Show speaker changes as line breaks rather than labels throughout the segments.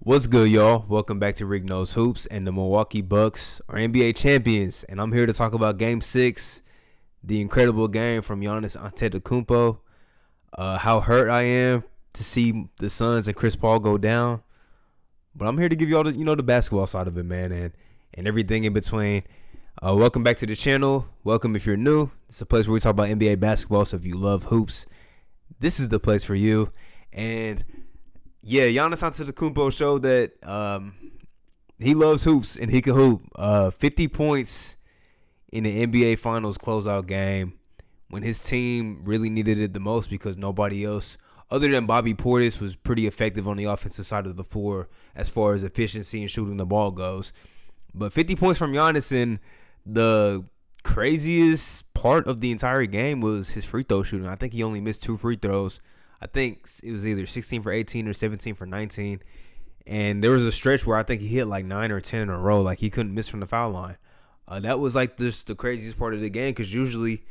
What's good, y'all? Welcome back to Rick Knows Hoops, and the Milwaukee Bucks are NBA champions. And I'm here to talk about Game 6, the incredible game from Giannis Antetokounmpo, how hurt I am to see the Suns and Chris Paul go down. But I'm here to give you all the basketball side of it, man, and everything in between. Welcome back to the channel. Welcome if you're new. It's a place where we talk about NBA basketball, so if you love hoops, this is the place for you. And yeah, Giannis Antetokounmpo showed that he loves hoops and he can hoop. 50 points in the NBA Finals closeout game when his team really needed it the most because nobody else other than Bobby Portis was pretty effective on the offensive side of the floor as far as efficiency and shooting the ball goes. But 50 points from Giannis, and the craziest part of the entire game was his free throw shooting. I think he only missed 2 free throws. I think it was either 16 for 18 or 17 for 19. And there was a stretch where I think he hit like 9 or 10 in a row. Like he couldn't miss from the foul line. That was like just the craziest part of the game because usually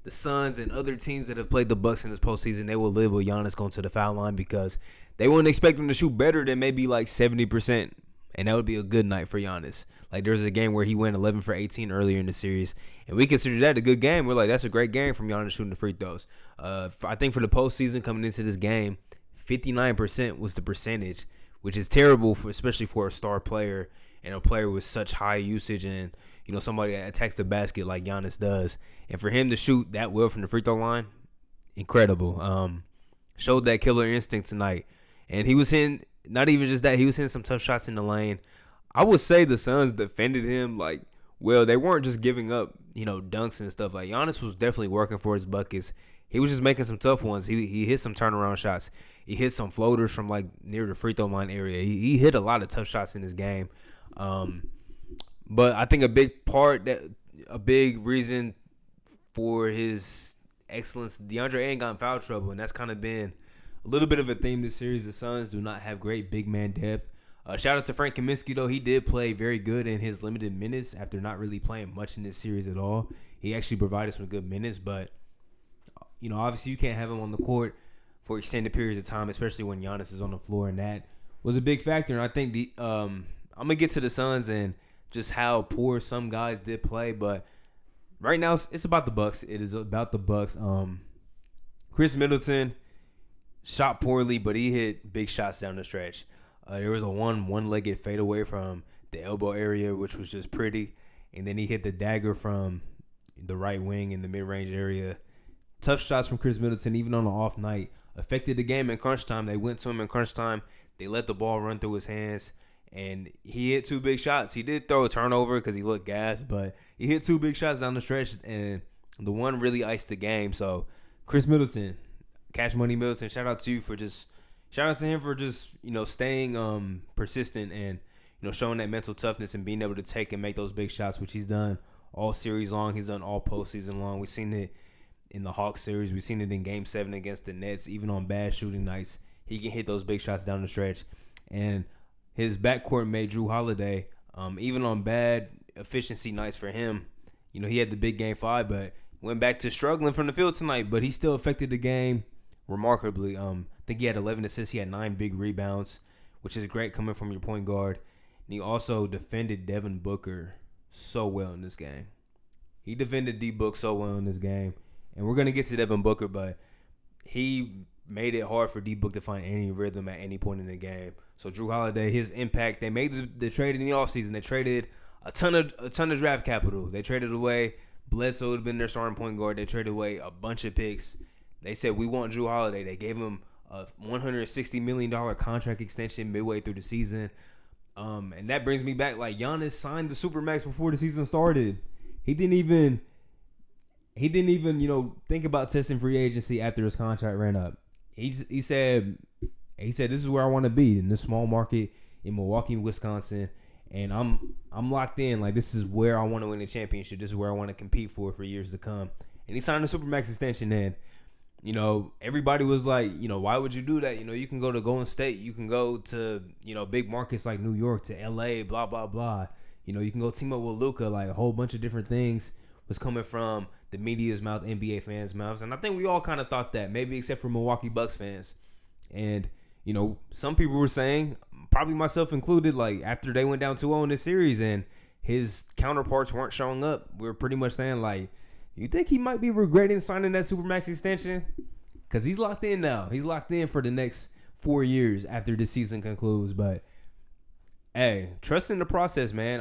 the Suns and other teams that have played the Bucks in this postseason, they will live with Giannis going to the foul line because they wouldn't expect him to shoot better than maybe like 70%. And that would be a good night for Giannis. Like there was a game where he went 11 for 18 earlier in the series, and we consider that a good game. We're like, that's a great game from Giannis shooting the free throws. I think for the postseason coming into this game, 59% was the percentage, which is terrible, especially for a star player and a player with such high usage and somebody that attacks the basket like Giannis does. And for him to shoot that well from the free throw line, incredible. Showed that killer instinct tonight, and he was hitting. Not even just that, he was hitting some tough shots in the lane. I would say the Suns defended him like well. They weren't just giving up, dunks and stuff. Like Giannis was definitely working for his buckets. He was just making some tough ones. He hit some turnaround shots. He hit some floaters from like near the free throw line area. He hit a lot of tough shots in this game. But I think a big reason for his excellence, DeAndre ain't got in foul trouble, and that's kind of been a little bit of a theme this series. The Suns do not have great big man depth. Shout out to Frank Kaminsky, though. He did play very good in his limited minutes after not really playing much in this series at all. He actually provided some good minutes, but, obviously you can't have him on the court for extended periods of time, especially when Giannis is on the floor, and that was a big factor. And I think I'm going to get to the Suns and just how poor some guys did play, but right now it's about the Bucks. It is about the Bucks. Khris Middleton shot poorly, but he hit big shots down the stretch. There was a one-legged fadeaway from the elbow area, which was just pretty. And then he hit the dagger from the right wing in the mid-range area. Tough shots from Khris Middleton, even on an off night. Affected the game in crunch time. They went to him in crunch time. They let the ball run through his hands. And he hit 2 big shots. He did throw a turnover because he looked gassed, but he hit 2 big shots down the stretch. And the one really iced the game. So, Khris Middleton, Cash Money Middleton, shout out to him for just staying persistent and showing that mental toughness and being able to take and make those big shots, which he's done all series long. He's done all postseason long. We've seen it in the Hawks series. We've seen it in Game 7 against the Nets. Even on bad shooting nights, he can hit those big shots down the stretch. And his backcourt mate Jrue Holiday, even on bad efficiency nights for him, he had the big Game 5, but went back to struggling from the field tonight. But he still affected the game remarkably. I think he had 11 assists. He had 9 big rebounds, which is great coming from your point guard. And he also defended Devin Booker so well in this game. He defended D-Book so well in this game. And we're going to get to Devin Booker, but he made it hard for D-Book to find any rhythm at any point in the game. So Jrue Holiday, his impact, they made the trade in the offseason. They traded a ton of draft capital. They traded away Bledsoe, had been their starting point guard. They traded away a bunch of picks. They said, we want Jrue Holiday. They gave him a $160 million contract extension midway through the season. And that brings me back, like, Giannis signed the Supermax before the season started. He didn't even think about testing free agency after his contract ran up. He said this is where I want to be, in this small market in Milwaukee, Wisconsin. And I'm locked in. Like, this is where I want to win a championship. This is where I want to compete for years to come. And he signed a Supermax extension then. Everybody was like, why would you do that? You can go to Golden State. You can go to, big markets like New York, to LA, blah, blah, blah. You can go team up with Luka. Like, a whole bunch of different things was coming from the media's mouth, NBA fans' mouths. And I think we all kind of thought that, maybe except for Milwaukee Bucks fans. And, some people were saying, probably myself included, like after they went down 2-0 in this series and his counterparts weren't showing up, we were pretty much saying like, you think he might be regretting signing that Supermax extension? Because he's locked in now. He's locked in for the next 4 years after this season concludes. But hey, trust in the process, man.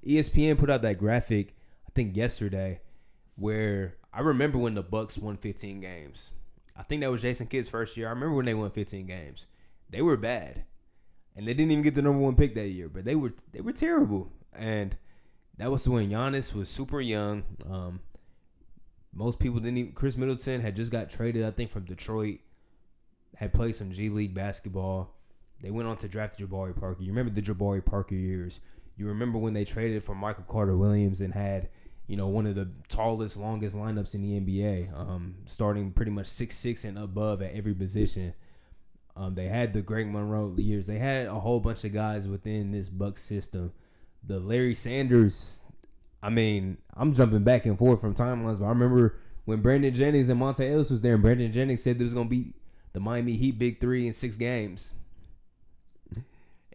ESPN put out that graphic, I think yesterday, where I remember when the Bucks won 15 games. I think that was Jason Kidd's first year. I remember when they won 15 games. They were bad. And they didn't even get the number 1 pick that year, but they were terrible. And that was when Giannis was super young. Most people didn't even. Khris Middleton had just got traded, I think, from Detroit. Had played some G League basketball. They went on to draft Jabari Parker. You remember the Jabari Parker years. You remember when they traded for Michael Carter-Williams and had, one of the tallest, longest lineups in the NBA, starting pretty much 6'6" and above at every position. They had the Greg Monroe years. They had a whole bunch of guys within this Bucks system. The Larry Sanders, I'm jumping back and forth from timelines, but I remember when Brandon Jennings and Monte Ellis was there, and Brandon Jennings said they was going to beat the Miami Heat Big Three in 6 games.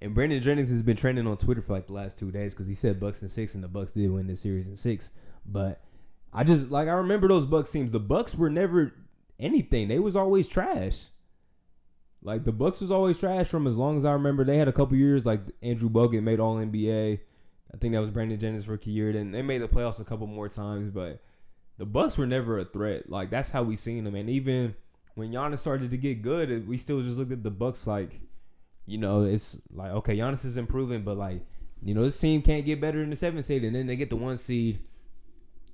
And Brandon Jennings has been trending on Twitter for like the last 2 days because he said Bucks in 6, and the Bucks did win this series in 6. But I remember those Bucks teams. The Bucks were never anything. They was always trash. Like, the Bucks was always trash from as long as I remember. They had a couple years, like Andrew Bogut made All-NBA. I think that was Brandon Jennings' rookie year. Then they made the playoffs a couple more times, but the Bucks were never a threat. Like, that's how we seen them. And even when Giannis started to get good, we still just looked at the Bucks like, it's like, okay, Giannis is improving, but like, this team can't get better than the 7th seed. And then they get the 1 seed,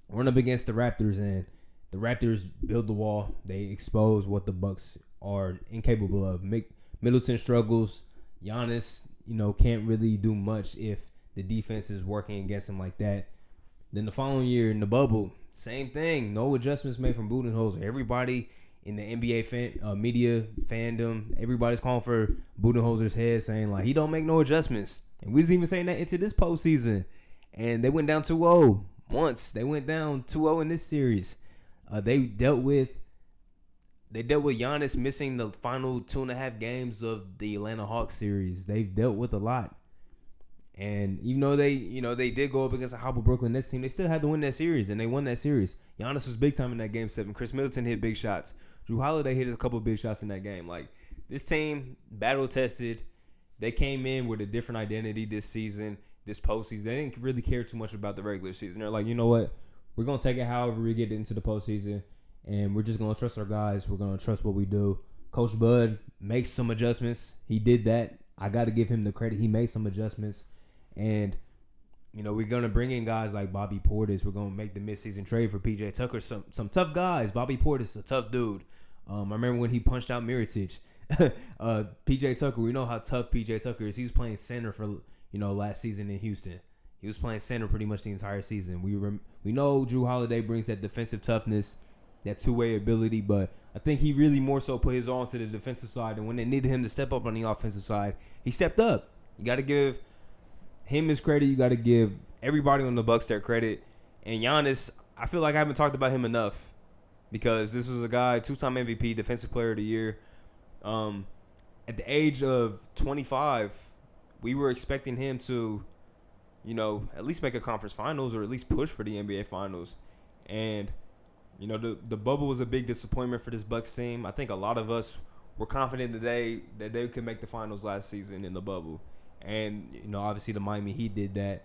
run up against the Raptors, and the Raptors build the wall. They expose what the Bucks are incapable of. Middleton struggles. Giannis, can't really do much if the defense is working against him like that. Then the following year in the bubble, same thing. No adjustments made from Budenholzer. Everybody in the NBA media fandom, everybody's calling for Budenholzer's head, saying like he don't make no adjustments. And we was even saying that into this postseason. And they went down 2-0 once. They went down 2-0 in this series. They dealt with Giannis missing the final 2.5 games of the Atlanta Hawks series. They've dealt with a lot. And even though they did go up against a hobble Brooklyn Nets team, they still had to win that series, and they won that series. Giannis was big time in that game 7. Khris Middleton hit big shots. Jrue Holiday hit a couple big shots in that game. Like, this team, battle tested. They came in with a different identity this season, this postseason. They didn't really care too much about the regular season. They're like, you know what? We're going to take it however we get into the postseason, and we're just going to trust our guys. We're going to trust what we do. Coach Bud makes some adjustments. He did that. I got to give him the credit. He made some adjustments. And, we're going to bring in guys like Bobby Portis. We're going to make the midseason trade for P.J. Tucker. Some tough guys. Bobby Portis, a tough dude. I remember when he punched out Mirotic. P.J. Tucker, we know how tough P.J. Tucker is. He was playing center for, last season in Houston. He was playing center pretty much the entire season. We know Jrue Holiday brings that defensive toughness, that two-way ability, but I think he really more so put his all to the defensive side. And when they needed him to step up on the offensive side, he stepped up. You got to give him his credit. You got to give everybody on the Bucks their credit. And Giannis, I feel like I haven't talked about him enough because this was a guy, 2-time MVP, Defensive Player of the Year. At the age of 25, we were expecting him to, at least make a conference finals or at least push for the NBA finals. And, the bubble was a big disappointment for this Bucks team. I think a lot of us were confident today that they could make the finals last season in the bubble. And, obviously the Miami Heat did that.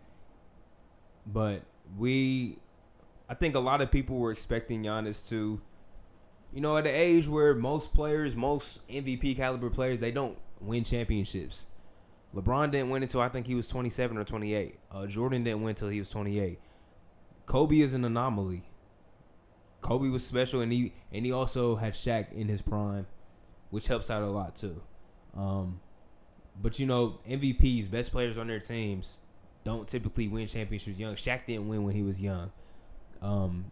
But I think a lot of people were expecting Giannis to, at the age where most MVP caliber players, they don't win championships. LeBron didn't win until I think he was 27 or 28. Jordan didn't win until he was 28. Kobe is an anomaly. Kobe was special, and he also had Shaq in his prime, which helps out a lot too. But MVPs, best players on their teams, don't typically win championships young. Shaq didn't win when he was young.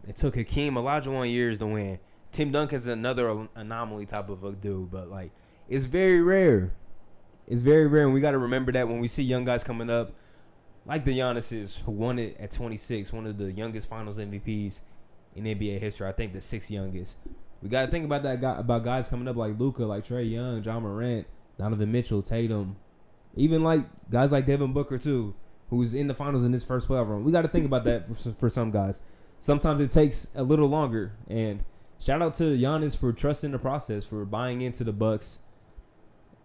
It took Hakeem Olajuwon years to win. Tim Duncan's another anomaly type of a dude, but like it's very rare. It's very rare, and we got to remember that when we see young guys coming up, like the Giannis's, who won it at 26, one of the youngest Finals MVPs in NBA history. I think the 6th youngest. We got to think about that guy, about guys coming up like Luka, like Trae Young, John Morant, Donovan Mitchell, Tatum, Even like guys like Devin Booker too, who's in the finals in his first playoff run. We got to think about that for some guys. Sometimes it takes a little longer. And shout out to Giannis for trusting the process, for buying into the Bucks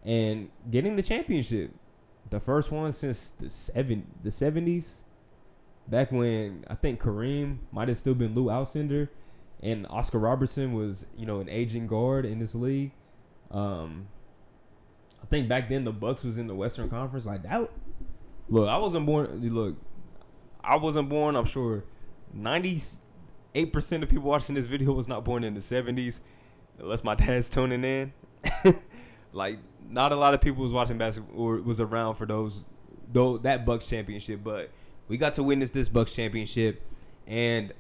and getting the championship. The first one since the 70s, back when I think Kareem might have still been Lou Alcindor and Oscar Robertson was, an aging guard in this league. I think back then the Bucks was in the Western Conference. Like that. Look, I wasn't born. I'm sure 98% of people watching this video was not born in the 70s, unless my dad's tuning in. Like, not a lot of people was watching basketball or was around for that Bucks championship. But we got to witness this Bucks championship, and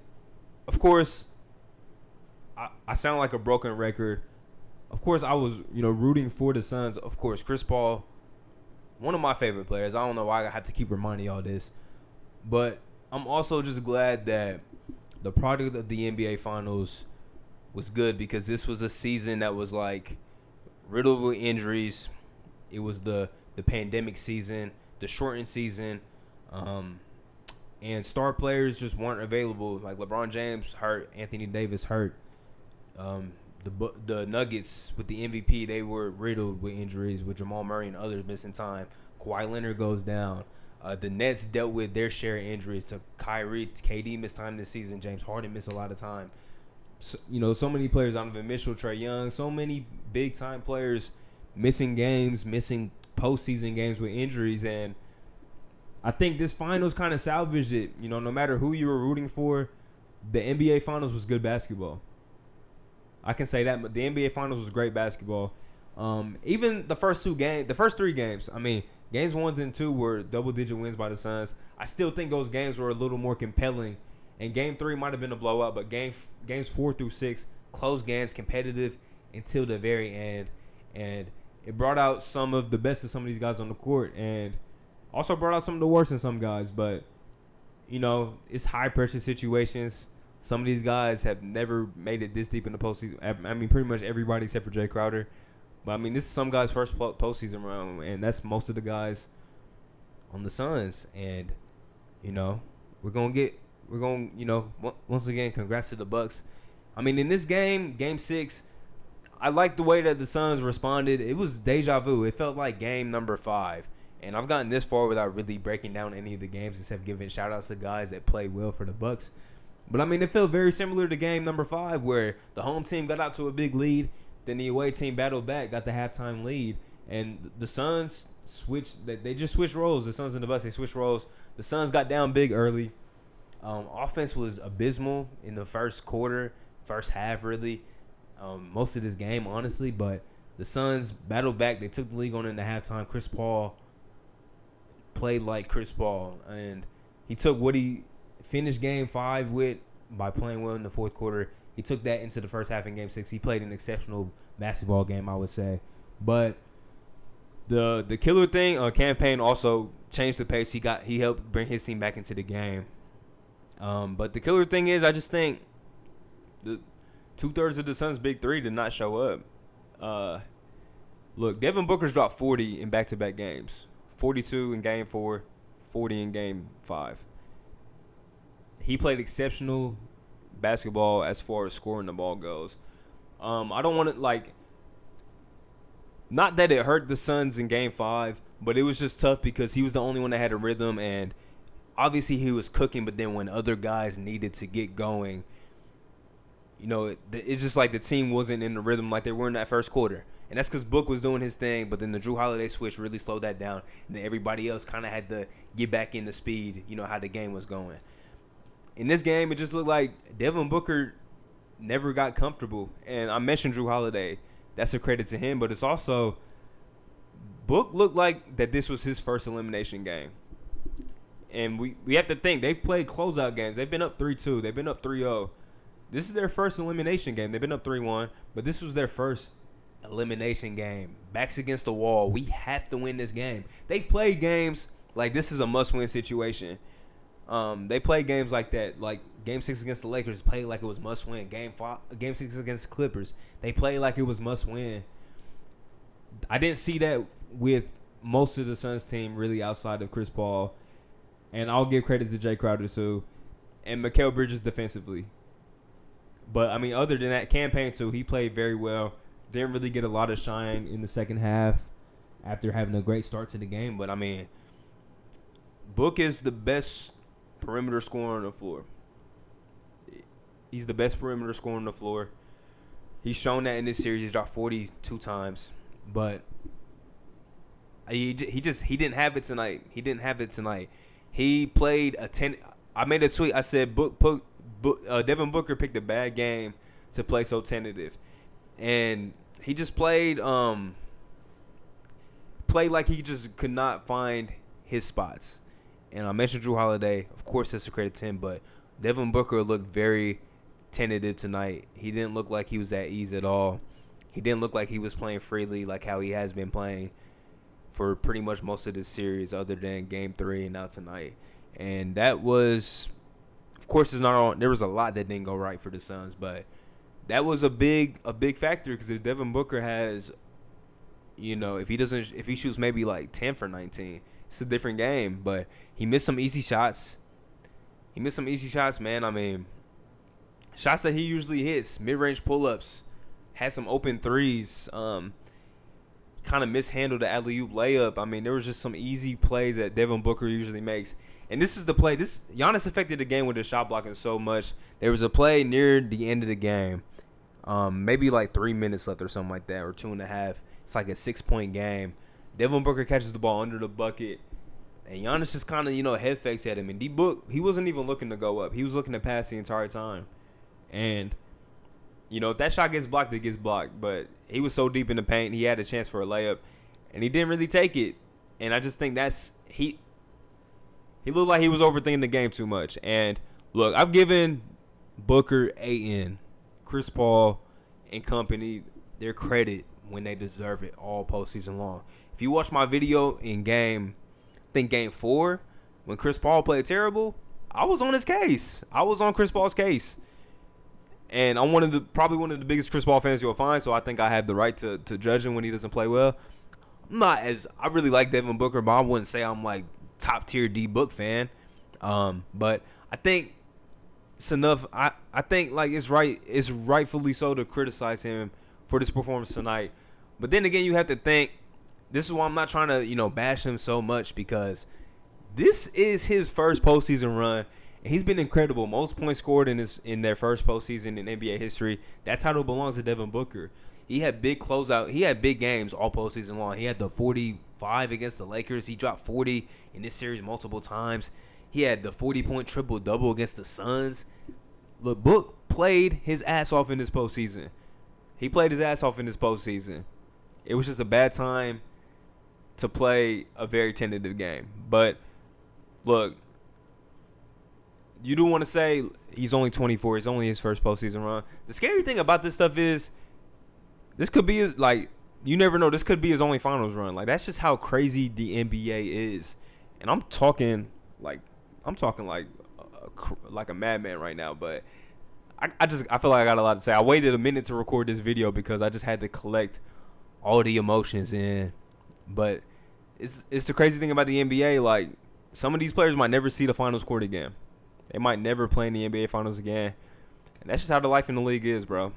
of course, I sound like a broken record. Of course, I was, rooting for the Suns. Of course, Chris Paul, one of my favorite players. I don't know why I have to keep reminding y'all this. But I'm also just glad that the product of the NBA Finals was good, because this was a season that was, like, riddled with injuries. It was the pandemic season, the shortened season. And star players just weren't available. Like, LeBron James hurt, Anthony Davis hurt. The Nuggets with the MVP, they were riddled with injuries, with Jamal Murray and others missing time. Kawhi Leonard goes down. The Nets dealt with their share of injuries to Kyrie. KD missed time this season. James Harden missed a lot of time. So, so many players, Donovan Mitchell, Trae Young, so many big-time players missing games, missing postseason games with injuries. And I think this finals kind of salvaged it. No matter who you were rooting for, the NBA Finals was good basketball. I can say that, but the NBA Finals was great basketball. Even the first three games, games 1 and 2 were double-digit wins by the Suns. I still think those games were a little more compelling. And Game 3 might have been a blowout, but games 4 through 6, close games, competitive until the very end. And it brought out some of the best of some of these guys on the court, and also brought out some of the worst in some guys. But, it's high-pressure situations. Some of these guys have never made it this deep in the postseason. Pretty much everybody except for Jay Crowder. But, this is some guys' first postseason round, and that's most of the guys on the Suns. And, once again, congrats to the Bucks. In this game 6, I like the way that the Suns responded. It was deja vu. It felt like game number 5. And I've gotten this far without really breaking down any of the games, except giving shout-outs to guys that played well for the Bucks. But, it felt very similar to game number 5, where the home team got out to a big lead. Then the away team battled back, got the halftime lead. And the Suns they just switched roles. The Suns and the Bucks, they switched roles. The Suns got down big early. Offense was abysmal in the first half, really. Most of this game, honestly. But the Suns battled back. They took the lead going into halftime. Chris Paul played like Chris Paul. And he took what he finished game 5 with by playing well in the fourth quarter. He took that into the first half in game 6. He played an exceptional basketball game, I would say. But the killer thing, campaign also changed the pace. He helped bring his team back into the game. But the killer thing is, I just think the 2/3 of the Suns' big three did not show up. Look, Devin Booker's dropped 40 in back-to-back games. 42 in game 4, 40 in game 5. He played exceptional basketball as far as scoring the ball goes. I don't want to, not that it hurt the Suns in game 5, but it was just tough because he was the only one that had a rhythm, and obviously he was cooking, but then when other guys needed to get going, it's just like the team wasn't in the rhythm like they were in that first quarter. And that's because Book was doing his thing, but then the Jrue Holiday switch really slowed that down. And then everybody else kind of had to get back into speed, how the game was going. In this game, it just looked like Devin Booker never got comfortable. And I mentioned Jrue Holiday. That's a credit to him, but it's also Book looked like that this was his first elimination game. And we have to think, they've played closeout games. They've been up 3-2. They've been up 3-0. This is their first elimination game. They've been up 3-1, but this was their first elimination game. Backs against the wall. We have to win this game. They've played games like this is a must-win situation. They played games like that. Like Game 6 against the Lakers, played like it was must-win. Game 6 against the Clippers, they played like it was must-win. I didn't see that with most of the Suns team really outside of Chris Paul. And I'll give credit to Jay Crowder too. And Mikal Bridges defensively. But, I mean, other than that, campaign too, he played very well. Didn't really get a lot of shine in the second half after having a great start to the game. But, I mean, Book is the best perimeter scorer on the floor. He's the best perimeter scorer on the floor. He's shown that in this series. He's dropped 42 times. But he didn't have it tonight. He played a 10. I made a tweet. I said, Devin Booker picked a bad game to play so tentative. And he just played like he just could not find his spots. And I mentioned Jrue Holiday. Of course, that's a credit to him. But Devin Booker looked very tentative tonight. He didn't look like he was at ease at all. He didn't look like he was playing freely like how he has been playing for pretty much most of this series other than Game 3 and now tonight. And that was, of course, it's not on. There was a lot that didn't go right for the Suns, but that was a big factor because if Devin Booker has, if he shoots maybe like 10 for 19, it's a different game. But he missed some easy shots. Man. I mean, shots that he usually hits, mid-range pull-ups, had some open threes. Kind of mishandled the alley-oop layup. I mean, there was just some easy plays that Devin Booker usually makes. And this is the play. Giannis affected the game with his shot blocking so much. There was a play near the end of the game, maybe like 3 minutes left or something like that, or 2.5. It's like a 6-point game. Devin Booker catches the ball under the bucket, and Giannis just kind of head fakes at him. And he wasn't even looking to go up. He was looking to pass the entire time. And if that shot gets blocked, it gets blocked. But he was so deep in the paint, he had a chance for a layup, and he didn't really take it. And I just think he looked like he was overthinking the game too much. And look, I've given Booker, AN, Chris Paul, and company their credit when they deserve it all postseason long. If you watch my video in Game 4, when Chris Paul played terrible, I was on his case. I was on Chris Paul's case. And I'm probably one of the biggest Chris Paul fans you'll find, so I think I have the right to judge him when he doesn't play well. I really like Devin Booker, but I wouldn't say I'm like top tier D Book fan. But I think it's enough. I think like it's rightfully so to criticize him for this performance tonight. But then again, you have to think, this is why I'm not trying to bash him so much, because this is his first postseason run. He's been incredible. Most points scored in their first postseason in NBA history. That title belongs to Devin Booker. He had big closeout. He had big games all postseason long. He had the 45 against the Lakers. He dropped 40 in this series multiple times. He had the 40-point triple-double against the Suns. Look, Book played his ass off in this postseason. It was just a bad time to play a very tentative game. But, look, you do want to say he's only 24. It's only his first postseason run. The scary thing about this stuff is this could be like, you never know. This could be his only finals run. Like, that's just how crazy the NBA is. And I'm talking like a madman right now. But I feel like I got a lot to say. I waited a minute to record this video because I just had to collect all the emotions in. But it's the crazy thing about the NBA. Like, some of these players might never see the finals court again. They might never play in the NBA Finals again. And that's just how the life in the league is, bro.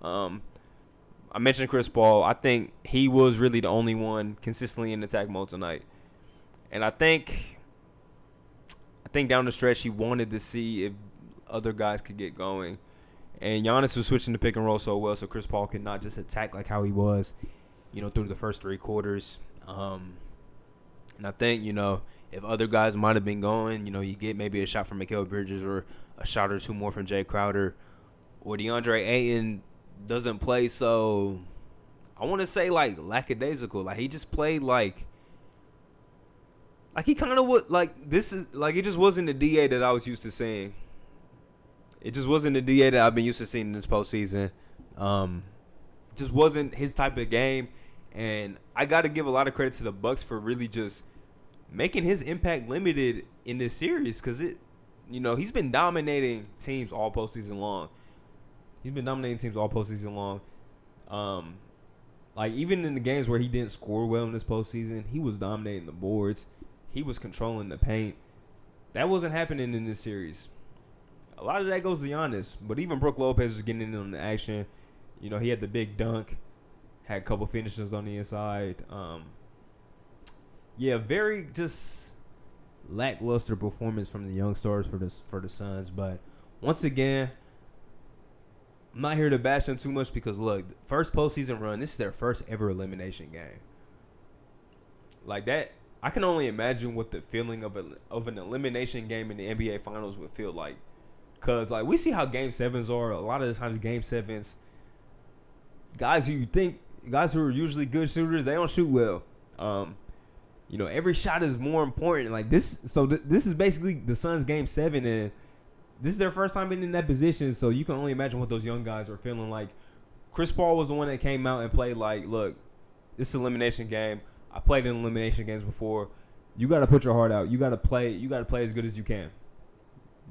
I mentioned Chris Paul. I think he was really the only one consistently in attack mode tonight. And I think down the stretch he wanted to see if other guys could get going. And Giannis was switching the pick and roll so well so Chris Paul could not just attack like how he was, through the first 3 quarters. And I think, if other guys might have been going, you get maybe a shot from Mikal Bridges or a shot or 2 more from Jay Crowder, or DeAndre Ayton doesn't play so, I want to say like lackadaisical. Like, he just played like he kind of would, like, this is like, it just wasn't the DA that I was used to seeing. It just wasn't the DA that I've been used to seeing in this postseason. It just wasn't his type of game. And I got to give a lot of credit to the Bucks for really just making his impact limited in this series, because he's been dominating teams all postseason long. Like, even in the games where he didn't score well in this postseason, he was dominating the boards. He was controlling the paint. That wasn't happening in this series. A lot of that goes to Giannis, but even Brook Lopez was getting in on the action. You know, he had the big dunk, had a couple finishes on the inside. Very just lackluster performance from the young stars for the Suns. But once again, I'm not here to bash them too much because, look, first postseason run, this is their first ever elimination game. Like that, I can only imagine what the feeling of an elimination game in the NBA Finals would feel like. Because, like, we see how Game 7s are. A lot of the times, Game 7s, guys who are usually good shooters, they don't shoot well. You know, every shot is more important. Like, this is basically the Suns' Game 7, and this is their first time being in that position, so you can only imagine what those young guys are feeling like. Chris Paul was the one that came out and played like, look, this is an elimination game. I played in elimination games before. You got to put your heart out. You got to play as good as you can.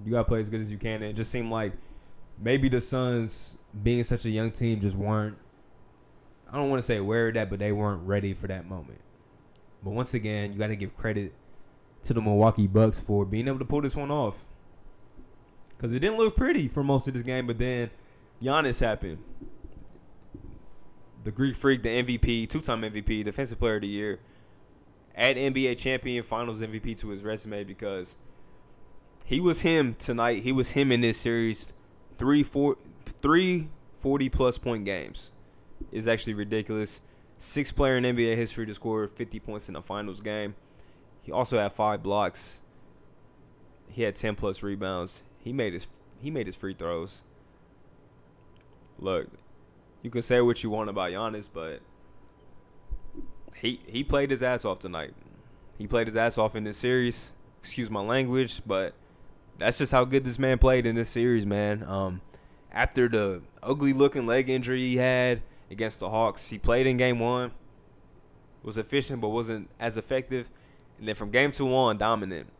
And it just seemed like maybe the Suns, being such a young team, just weren't, I don't want to say aware of that, but they weren't ready for that moment. But once again, you got to give credit to the Milwaukee Bucks for being able to pull this one off. Because it didn't look pretty for most of this game, but then Giannis happened. The Greek Freak, the MVP, two-time MVP, Defensive Player of the Year. Add NBA champion, Finals MVP to his resume because he was him tonight. He was him in this series. 3 40-plus point games is actually ridiculous. Sixth player in NBA history to score 50 points in a Finals game. He also had 5 blocks. He had 10-plus rebounds. He made his free throws. Look, you can say what you want about Giannis, but he played his ass off tonight. He played his ass off in this series. Excuse my language, but that's just how good this man played in this series, man. After the ugly-looking leg injury he had against the Hawks, he played in Game 1. Was efficient, but wasn't as effective. And then from Game 2 on, dominant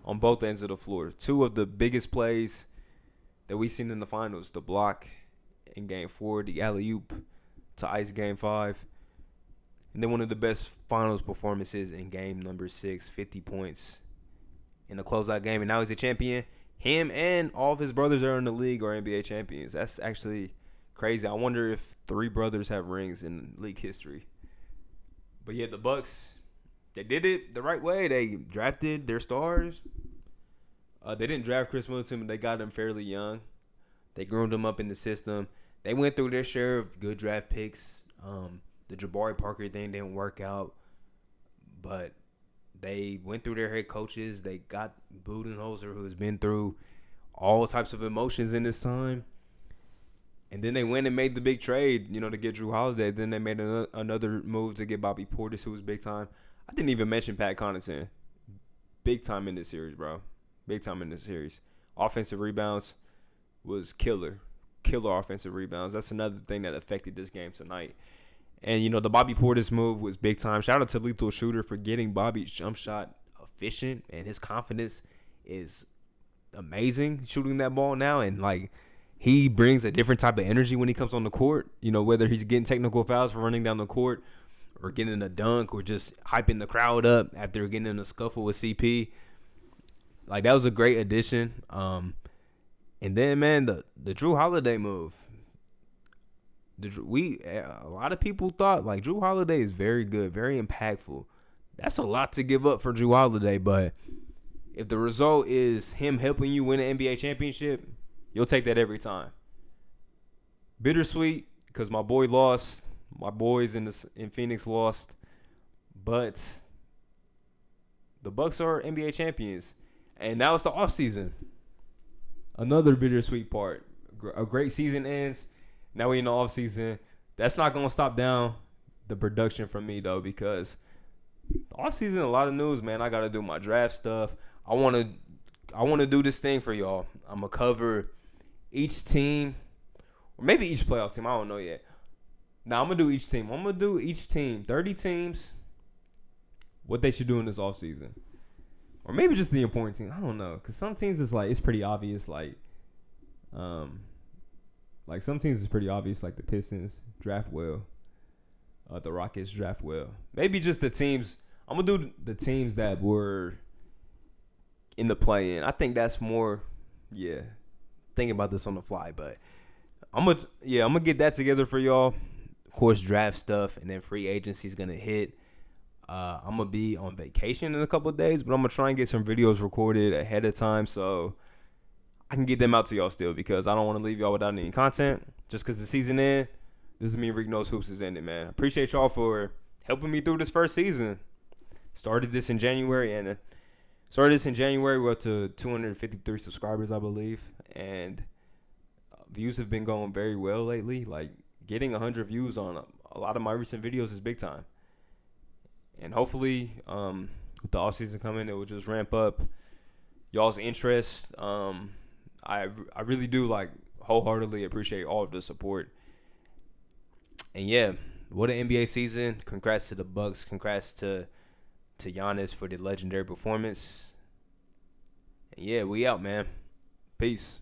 on both ends of the floor. 2 of the biggest plays that we've seen in the finals, the block in Game 4, the alley-oop to ice Game 5, and then one of the best finals performances in Game number 6, 50 points in a closeout game, and now he's a champion. Him and all of his brothers that are in the league are NBA champions. That's actually crazy. I wonder if 3 brothers have rings in league history. But yeah, the Bucks, they did it the right way. They drafted their stars. They didn't draft Khris Middleton, but they got him fairly young. They groomed him up in the system. They went through their share of good draft picks. The Jabari Parker thing didn't work out, but they went through their head coaches. They got Budenholzer, who has been through all types of emotions in this time. And then they went and made the big trade, to get Jrue Holiday. Then they made another move to get Bobby Portis, who was big time. I didn't even mention Pat Connaughton. Big time in this series, bro. Big time in this series. Offensive rebounds was killer. Killer offensive rebounds. That's another thing that affected this game tonight. And, the Bobby Portis move was big time. Shout out to Lethal Shooter for getting Bobby's jump shot efficient. And his confidence is amazing shooting that ball now. And, he brings a different type of energy when he comes on the court. Whether he's getting technical fouls for running down the court or getting a dunk or just hyping the crowd up after getting in a scuffle with CP. That was a great addition. And then, man, the Jrue Holiday move. A lot of people thought, Jrue Holiday is very good, very impactful. That's a lot to give up for Jrue Holiday, but if the result is him helping you win an NBA championship, you'll take that every time. Bittersweet, because my boy lost. My boys in Phoenix lost. But the Bucks are NBA champions. And now it's the offseason. Another bittersweet part. A great season ends. Now we're in the offseason. That's not going to stop down the production from me, though, because the offseason, a lot of news, man. I got to do my draft stuff. I want to do this thing for y'all. I'm going to cover each team, or maybe each playoff team. I don't know yet. Now, I'm going to do each team. I'm going to do each team, 30 teams, what they should do in this offseason. Or maybe just the important team. I don't know. Because some teams, it's pretty obvious.
Like some teams is pretty obvious, like the Pistons draft well, the Rockets draft well. Maybe just the teams. I'm gonna do the teams that were in the play-in. I think that's more.
Yeah, thinking about this on the fly, but I'm gonna get that together for y'all. Of course, draft stuff, and then free agency is gonna hit. I'm gonna be on vacation in a couple of days, but I'm gonna try and get some videos recorded ahead of time so I can get them out to y'all still, because I don't want to leave y'all without any content. Just because the season end, this is me, Rick Knows Hoops is ending, man. Appreciate y'all for helping me through this first season. Started this in January, we're up to 253 subscribers, I believe, and views have been going very well lately. Like, getting 100 views on a lot of my recent videos is big time. And hopefully, with the offseason coming, it will just ramp up y'all's interest. I really do, like, wholeheartedly appreciate all of the support. And yeah, what an NBA season. Congrats to the Bucks. Congrats to Giannis for the legendary performance. And yeah, we out, man. Peace.